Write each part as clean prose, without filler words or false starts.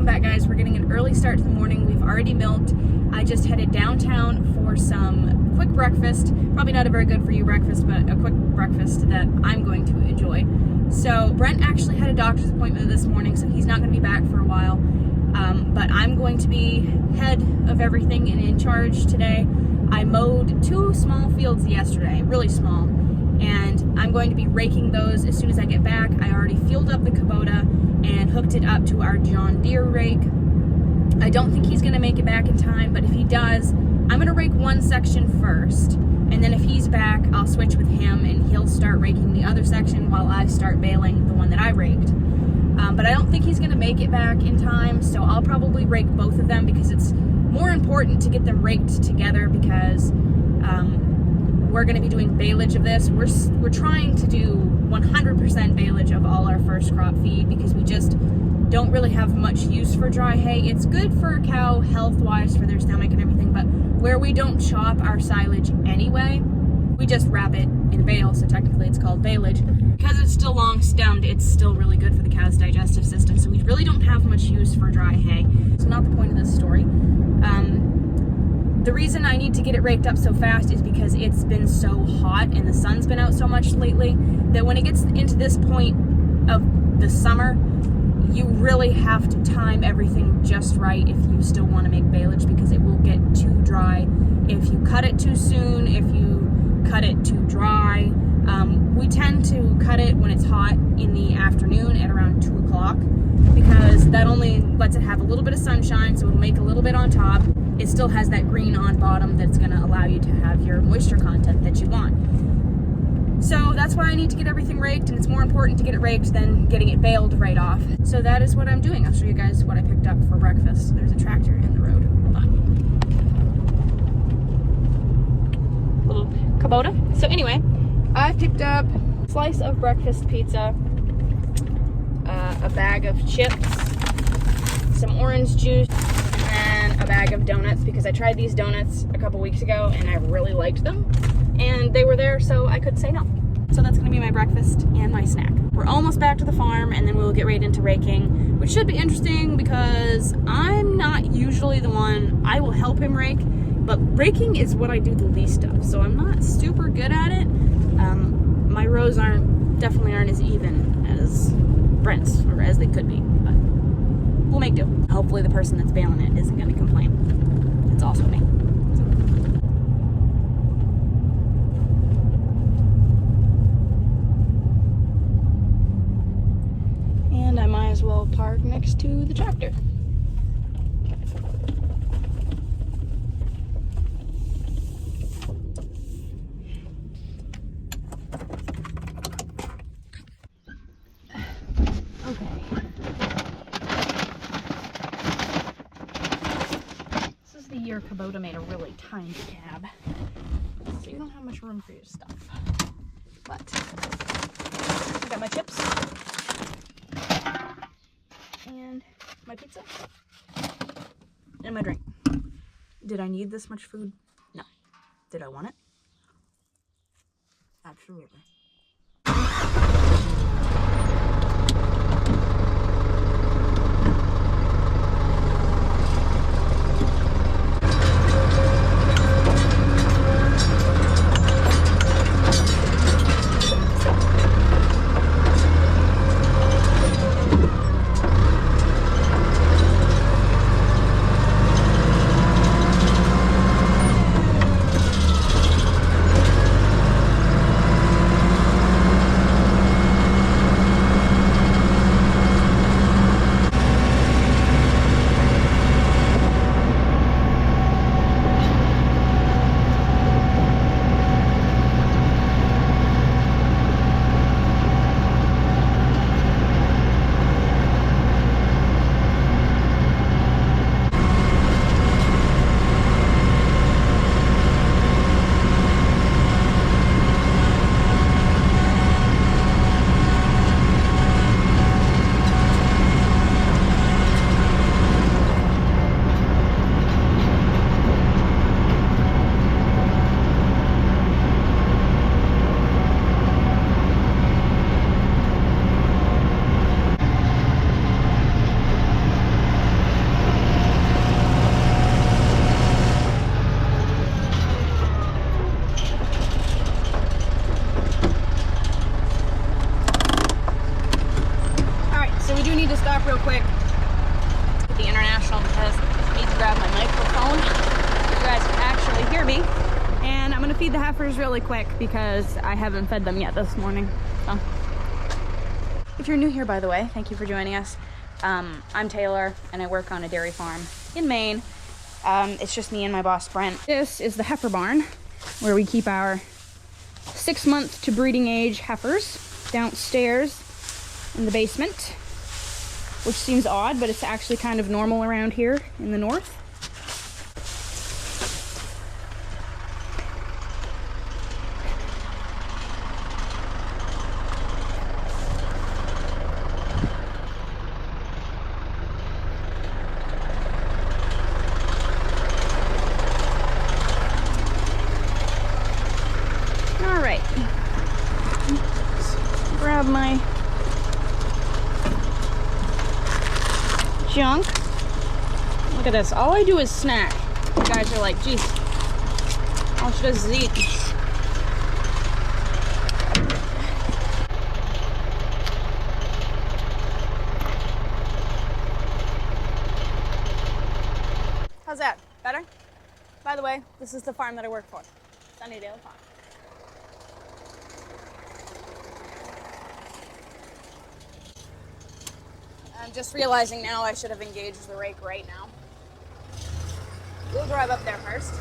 Welcome back, guys. We're getting an early start to the morning. We've already milked. I just headed downtown for some quick breakfast. Probably not a very good for you breakfast, but a quick breakfast that I'm going to enjoy. So Brent actually had a doctor's appointment this morning, so he's not going to be back for a while. But I'm going to be head of everything and in charge today. I mowed 2 small fields yesterday, really small, and I'm going to be raking those as soon as I get back. I already fueled up the Kubota and hooked it up to our John Deere rake. I don't think he's going to make it back in time, but if he does, I'm going to rake one section first, and then if he's back, I'll switch with him and he'll start raking the other section while I start baling the one that I raked. But I don't think he's going to make it back in time, so I'll probably rake both of them because it's more important to get them raked together because we're going to be doing baleage of this. We're trying to do 100% baleage of all our first crop feed because we just don't really have much use for dry hay. It's good for a cow health-wise for their stomach and everything, but where we don't chop our silage anyway, we just wrap it in a bale, so technically it's called baleage. Because it's still long-stemmed, it's still really good for the cow's digestive system, so we really don't have much use for dry hay. It's not the point of this story. The reason I need to get it raked up so fast is because it's been so hot and the sun's been out so much lately that when it gets into this point of the summer, you really have to time everything just right if you still want to make baleage because it will get too dry if you cut it too soon, if you cut it too dry. We tend to cut it when it's hot in the afternoon at around 2 o'clock because that only lets it have a little bit of sunshine, so it'll make a little bit on top. It still has that green on bottom that's going to allow you to have your moisture content that you want. So that's why I need to get everything raked, and it's more important to get it raked than getting it baled right off. So that is what I'm doing. I'll show you guys what I picked up for breakfast. There's a tractor in the road. Hold on. Little Kubota. So anyway, I picked up a slice of breakfast pizza, a bag of chips, some orange juice, and a bag of donuts because I tried these donuts a couple weeks ago and I really liked them. And they were there, so I couldn't say no. So that's gonna be my breakfast and my snack. We're almost back to the farm, and then we'll get right into raking, which should be interesting because I'm not usually the one. I will help him rake, but raking is what I do the least of, so I'm not super good at it. My rows definitely aren't as even as Brent's, or as they could be, but we'll make do. Hopefully the person that's baling it isn't gonna complain. It's also me. And I might as well park next to the tractor. Okay. This is the year Kubota made a really tiny cab, so you don't have much room for your stuff. But I got my chips. And my pizza and my drink. Did I need this much food? No. Did I want it? Absolutely. be international because I need to grab my microphone so you guys can actually hear me. And I'm gonna feed the heifers really quick because I haven't fed them yet this morning. So, if you're new here, by the way, thank you for joining us. I'm Taylor and I work on a dairy farm in Maine. It's just me and my boss, Brent. This is the heifer barn where we keep our 6 month to breeding age heifers downstairs in the basement, which seems odd, but it's actually kind of normal around here in the north. All right, grab my junk. Look at this. All I do is snack. You guys are like, geez, all she does is eat. How's that? Better? By the way, this is the farm that I work for. Sunnydale Farm. I'm just realizing now I should have engaged the rake right now. We'll drive up there first.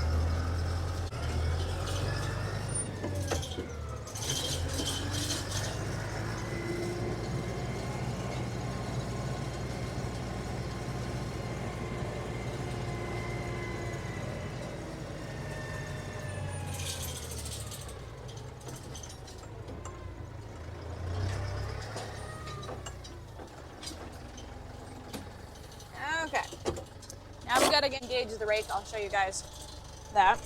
Okay, now we gotta engage the rake. I'll show you guys that.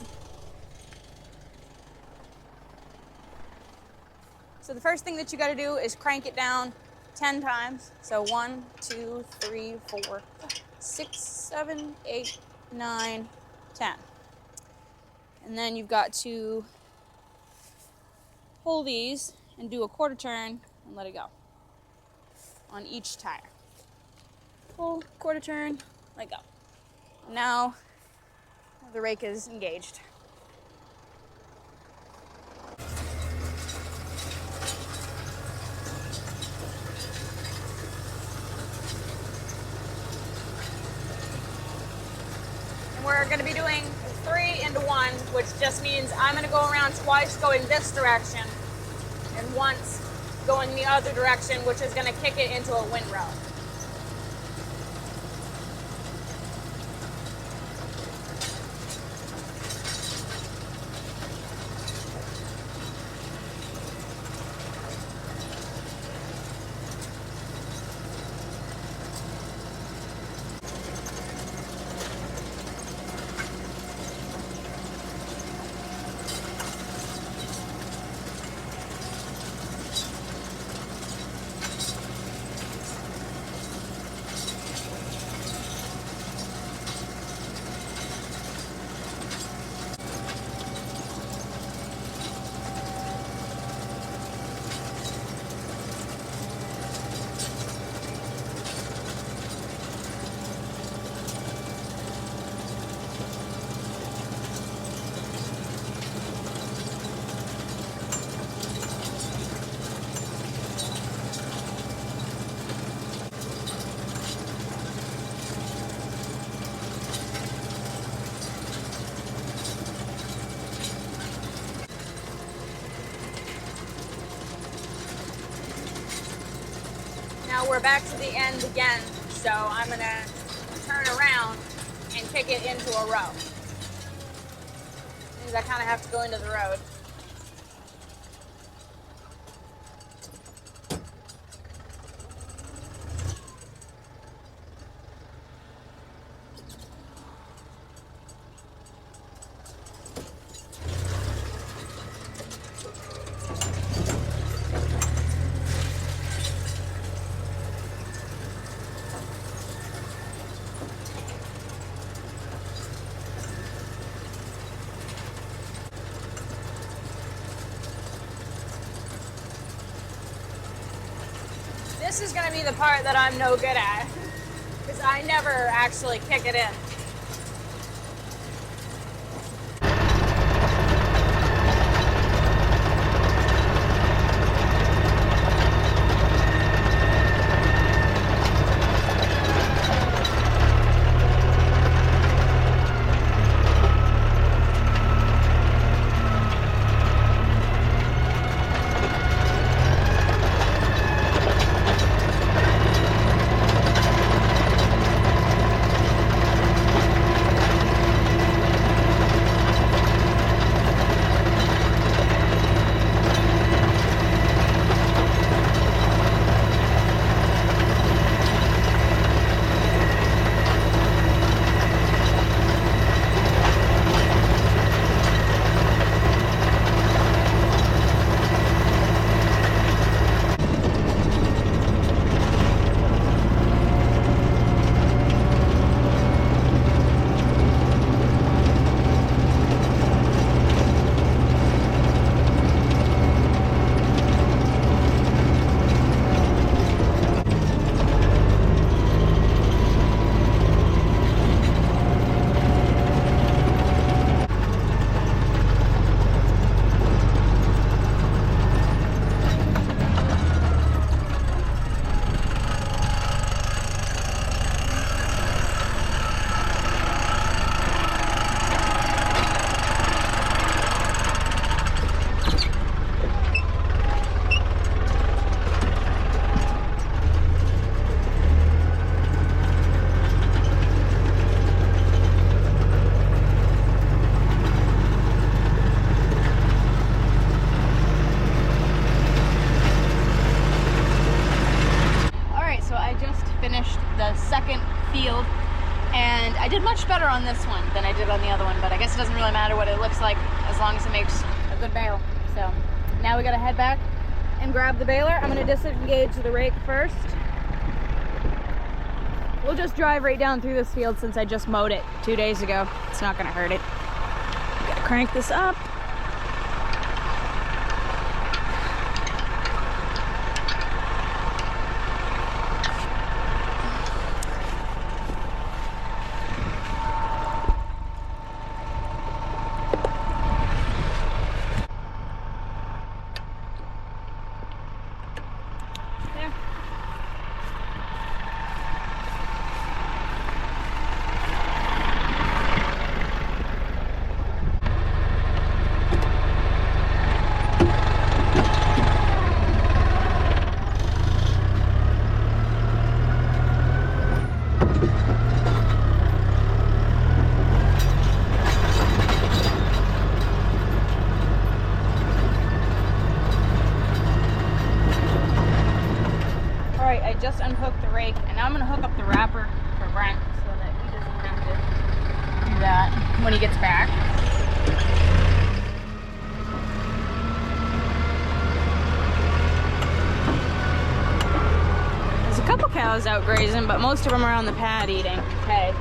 So the first thing that you gotta do is crank it down 10 times. So 1, 2, 3, 4, 6, 7, 8, 9, 10. And then you've got to pull these and do a quarter turn and let it go on each tire. Pull, quarter turn, let go. Now the rake is engaged. And we're going to be doing 3 into 1, which just means I'm going to go around twice going this direction and once going the other direction, which is going to kick it into a windrow. Now we're back to the end again, so I'm going to turn around and kick it into a row. Means I kind of have to go into the road. This is going to be the part that I'm no good at, because I never actually kick it in. Field, and I did much better on this one than I did on the other one, but I guess it doesn't really matter what it looks like as long as it makes a good bale. So now we gotta head back and grab the baler. I'm gonna disengage the rake first. We'll just drive right down through this field since I just mowed it 2 days ago. It's not gonna hurt it. Gotta crank this up. Just unhooked the rake, and now I'm gonna hook up the wrapper for Brent so that he doesn't have to do that when he gets back. There's a couple cows out grazing, but most of them are on the pad eating hay.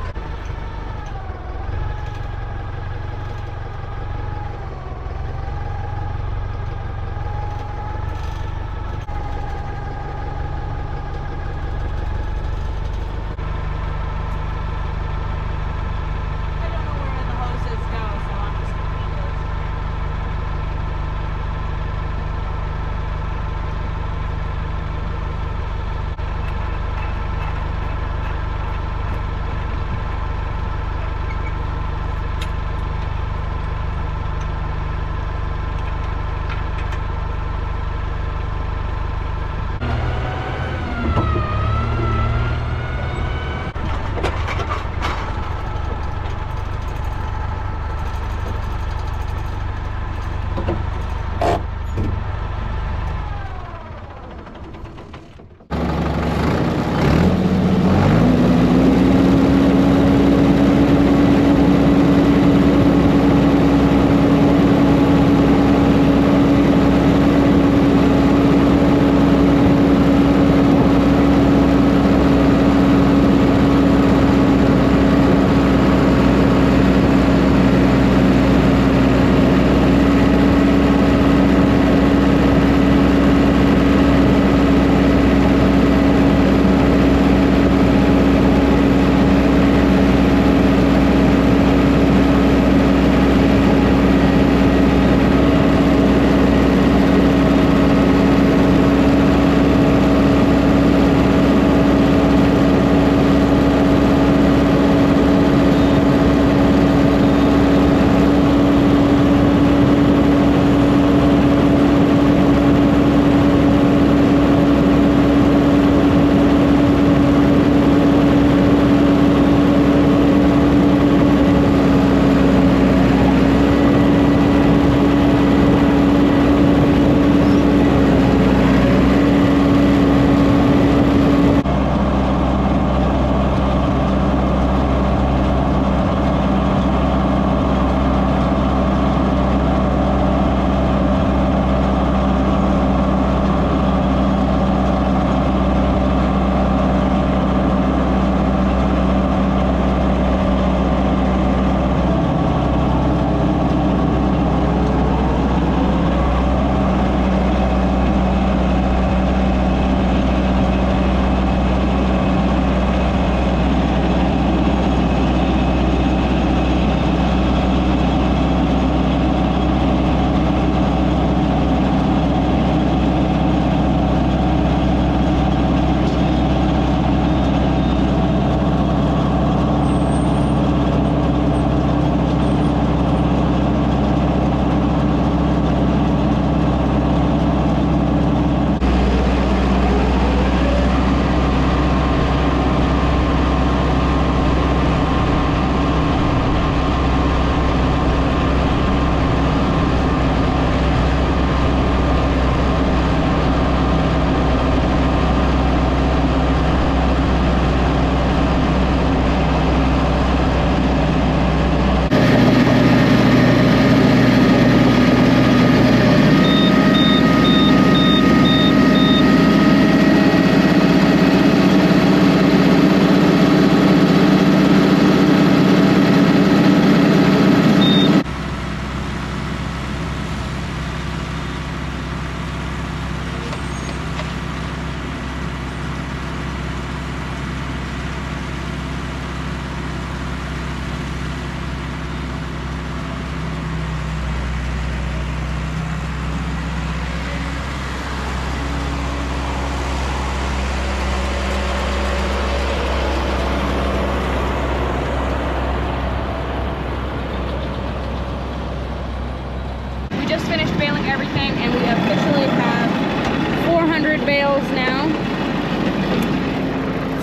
unloading everything, and we officially have 400 bales now.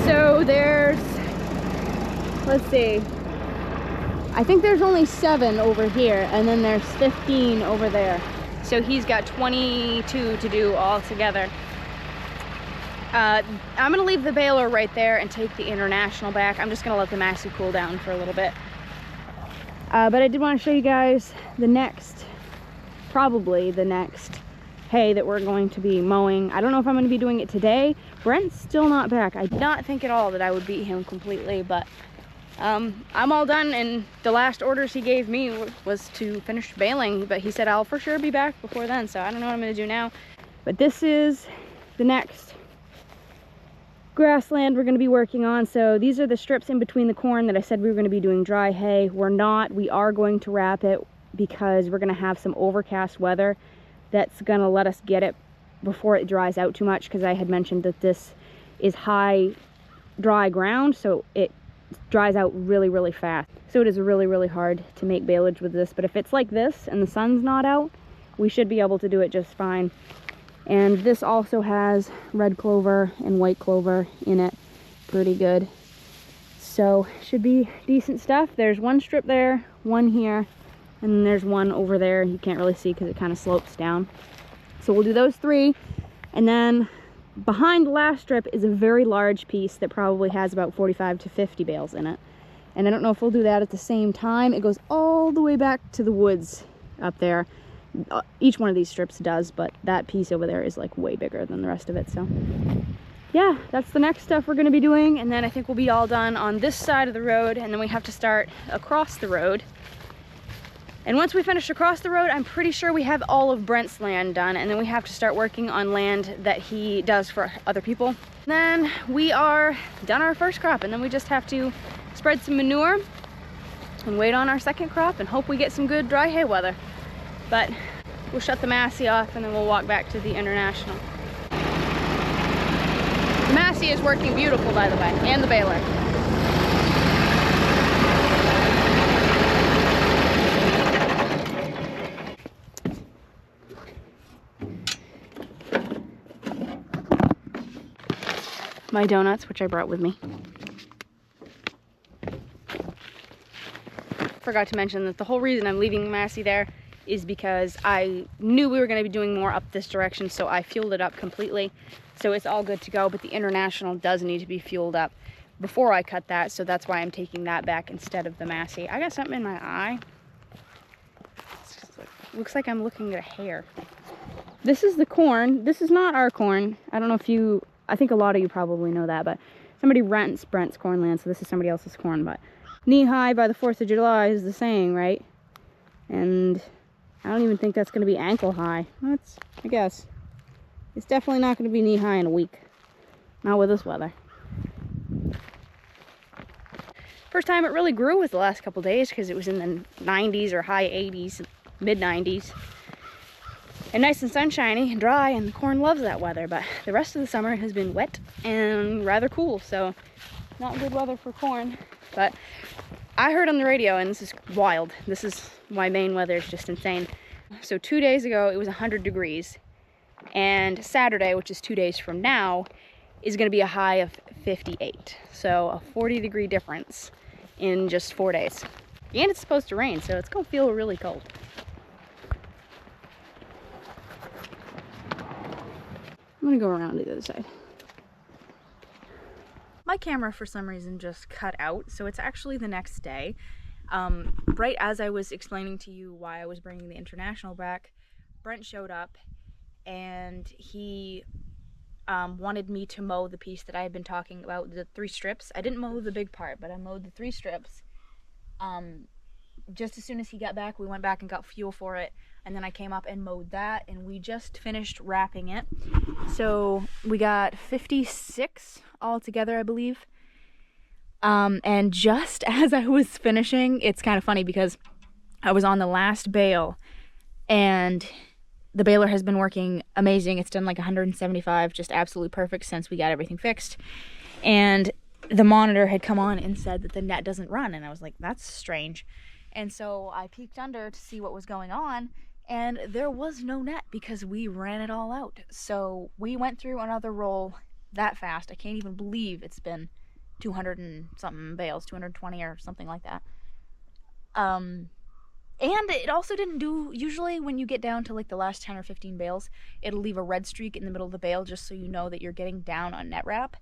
So there's, let's see, I think there's only 7 over here, and then there's 15 over there. So he's got 22 to do all together. I'm gonna leave the baler right there and take the International back. I'm just gonna let the Massey cool down for a little bit. But I did want to show you guys the next, probably the next hay that we're going to be mowing. I don't know if I'm going to be doing it today. Brent's still not back. I did not think at all that I would beat him completely, but I'm all done, and the last orders he gave me was to finish baling, but he said I'll for sure be back before then, so I don't know what I'm going to do now. But this is the next grassland we're going to be working on. So these are the strips in between the corn that I said we were going to be doing dry hay. We're not. We are going to wrap it because we're going to have some overcast weather that's going to let us get it before it dries out too much, because I had mentioned that this is high dry ground, so it dries out really fast. So it is really hard to make baleage with this, but if it's like this and the sun's not out, we should be able to do it just fine. And this also has red clover and white clover in it, pretty good. So should be decent stuff. There's one strip there, one here, and then there's one over there. You can't really see because it kind of slopes down. So we'll do those 3, and then behind the last strip is a very large piece that probably has about 45 to 50 bales in it. And I don't know if we'll do that at the same time. It goes all the way back to the woods up there. Each one of these strips does, but that piece over there is like way bigger than the rest of it. So yeah, that's the next stuff we're going to be doing, and then I think we'll be all done on this side of the road, and then we have to start across the road. And once we finish across the road, I'm pretty sure we have all of Brent's land done, and then we have to start working on land that he does for other people. Then we are done our first crop, and then we just have to spread some manure and wait on our second crop and hope we get some good dry hay weather. But we'll shut the Massey off, and then we'll walk back to the International. The Massey is working beautiful, by the way, and the baler. My donuts, which I brought with me. Forgot to mention that the whole reason I'm leaving the Massey there is because I knew we were going to be doing more up this direction, so I fueled it up completely. So it's all good to go, but the International does need to be fueled up before I cut that, so that's why I'm taking that back instead of the Massey. I got something in my eye. Looks like I'm looking at a hair. This is the corn. This is not our corn. I don't know if you, I think a lot of you probably know that, but somebody rents Brent's corn land, so this is somebody else's corn. But knee high by the 4th of July is the saying, right? And I don't even think that's going to be ankle high. That's, I guess. It's definitely not going to be knee high in a week. Not with this weather. First time it really grew was the last couple days because it was in the 90s or high 80s, mid 90s. And nice and sunshiny and dry, and the corn loves that weather. But the rest of the summer has been wet and rather cool, so not good weather for corn. But I heard on the radio, and this is wild, this is why Maine weather is just insane. So 2 days ago it was 100 degrees, and Saturday, which is 2 days from now, is going to be a high of 58. So a 40-degree difference in just 4 days. And it's supposed to rain, so it's going to feel really cold. I'm going to go around to the other side. My camera for some reason just cut out, so it's actually the next day. Right as I was explaining to you why I was bringing the International back, Brent showed up, and he wanted me to mow the piece that I had been talking about, the 3 strips. I didn't mow the big part, but I mowed the 3 strips. Just as soon as he got back, we went back and got fuel for it, and then I came up and mowed that, and we just finished wrapping it. So we got 56 all together, I believe. And just as I was finishing, it's kind of funny because I was on the last bale, and the baler has been working amazing. It's done like 175, just absolutely perfect since we got everything fixed. And the monitor had come on and said that the net doesn't run, and I was like, that's strange. And so I peeked under to see what was going on, and there was no net because we ran it all out. So we went through another roll that fast. I can't even believe it's been 200 and something bales, 220 or something like that. And it also didn't do, usually when you get down to like the last 10 or 15 bales, it'll leave a red streak in the middle of the bale just so you know that you're getting down on net wrap.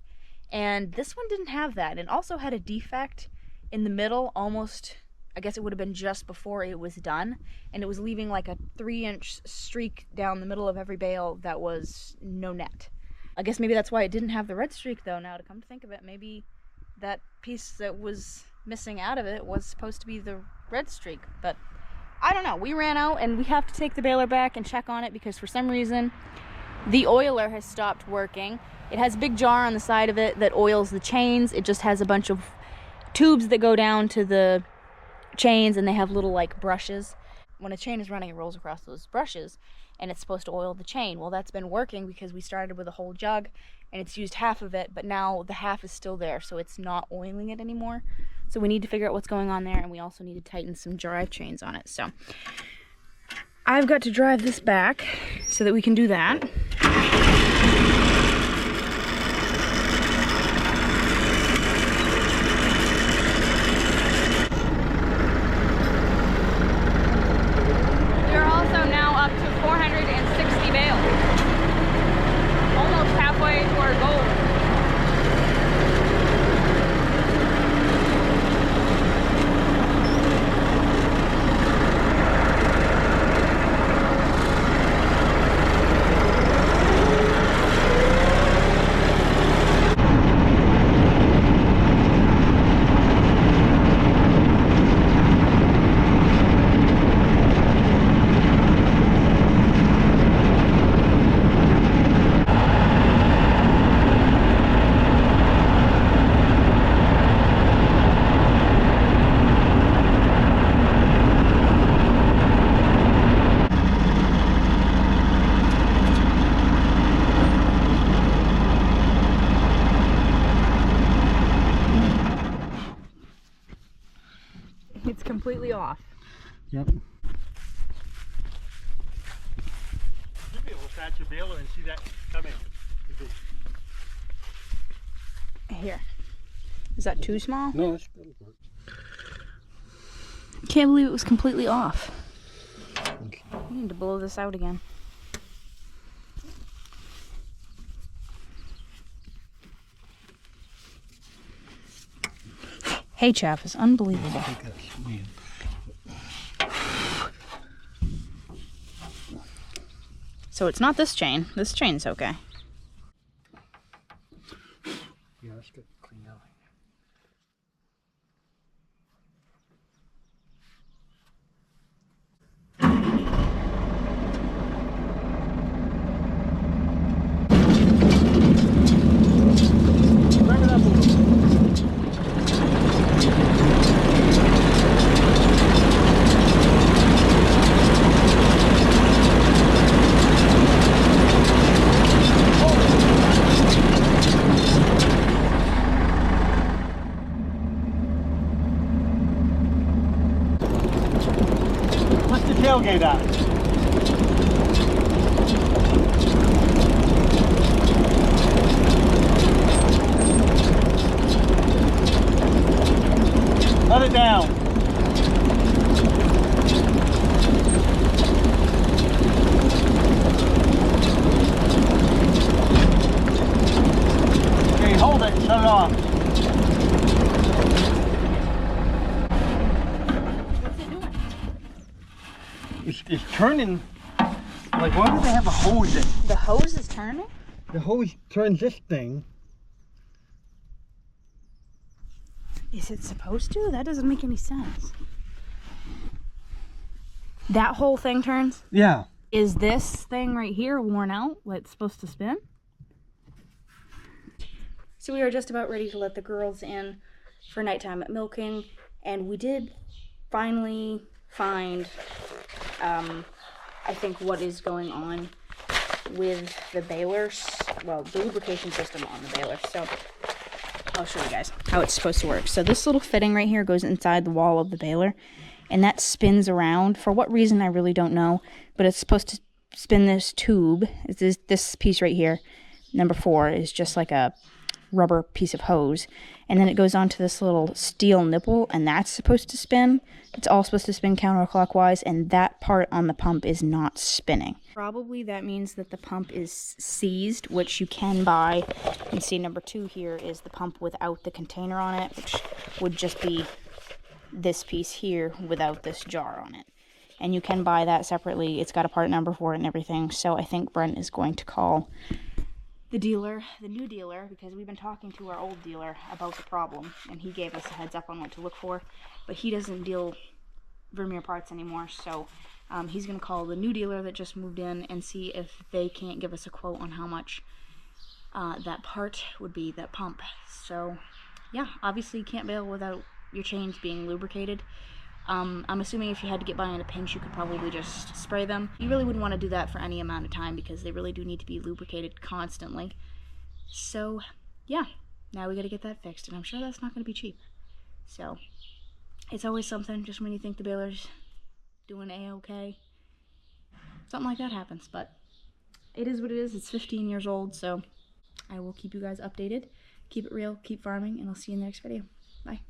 And this one didn't have that. It also had a defect in the middle, almost, I guess it would have been just before it was done, and it was leaving like a 3-inch streak down the middle of every bale that was no net. I guess maybe that's why it didn't have the red streak though, now to come to think of it. Maybe that piece that was missing out of it was supposed to be the red streak, but I don't know. We ran out and we have to take the baler back and check on it because for some reason the oiler has stopped working. It has a big jar on the side of it that oils the chains. It just has a bunch of tubes that go down to the chains, and they have little like brushes. When a chain is running, it rolls across those brushes and it's supposed to oil the chain. Well, that's been working because we started with a whole jug and it's used half of it, but now the half is still there, so it's not oiling it anymore. So we need to figure out what's going on there, and we also need to tighten some drive chains on it. So I've got to drive this back so that we can do that. We're also now up to 460 bales. Almost halfway to our goal. It's completely off. Yep. You'll be able to start your baler and see that coming. Here. Is that too small? No, that's good. Can't believe it was completely off. Okay. I need to blow this out again. Hay chaff is unbelievable. So it's not this chain. This chain's okay. Yeah, that's good. Clean out. Bring it up a little. What's the tailgate out? Let it down. Okay, hold it, shut it off. It's turning. Like, why do they have a hose that The hose is turning? the hose turns this thing? Is it supposed to? That doesn't make any sense. That whole thing turns? Yeah. Is this thing right here worn out? Like it's supposed to spin? So we are just about ready to let the girls in for nighttime at milking, and we did finally find I think what is going on with the balers, well, the lubrication system on the baler. So I'll show you guys how it's supposed to work. So this little fitting right here goes inside the wall of the baler, and that spins around. For what reason, I really don't know, but it's supposed to spin this tube. This piece right here, number 4, is just like a rubber piece of hose, and then it goes onto this little steel nipple, and that's supposed to spin. It's all supposed to spin counterclockwise, and that part on the pump is not spinning. Probably that means that the pump is seized, which you can buy. You can see number 2 here is the pump without the container on it, which would just be this piece here without this jar on it. And you can buy that separately. It's got a part number for it and everything. So I think Brent is going to call the dealer, the new dealer, because we've been talking to our old dealer about the problem, and he gave us a heads up on what to look for, but he doesn't deal Vermeer parts anymore, so he's going to call the new dealer that just moved in and see if they can't give us a quote on how much that part would be, that pump. So yeah, obviously you can't bail without your chains being lubricated. I'm assuming if you had to get by in a pinch, you could probably just spray them. You really wouldn't want to do that for any amount of time because they really do need to be lubricated constantly. So yeah, now we got to get that fixed, and I'm sure that's not going to be cheap. So it's always something, just when you think the baler's doing a-okay, something like that happens. But it is what it is. It's 15 years old, so I will keep you guys updated. Keep it real, keep farming, and I'll see you in the next video. Bye.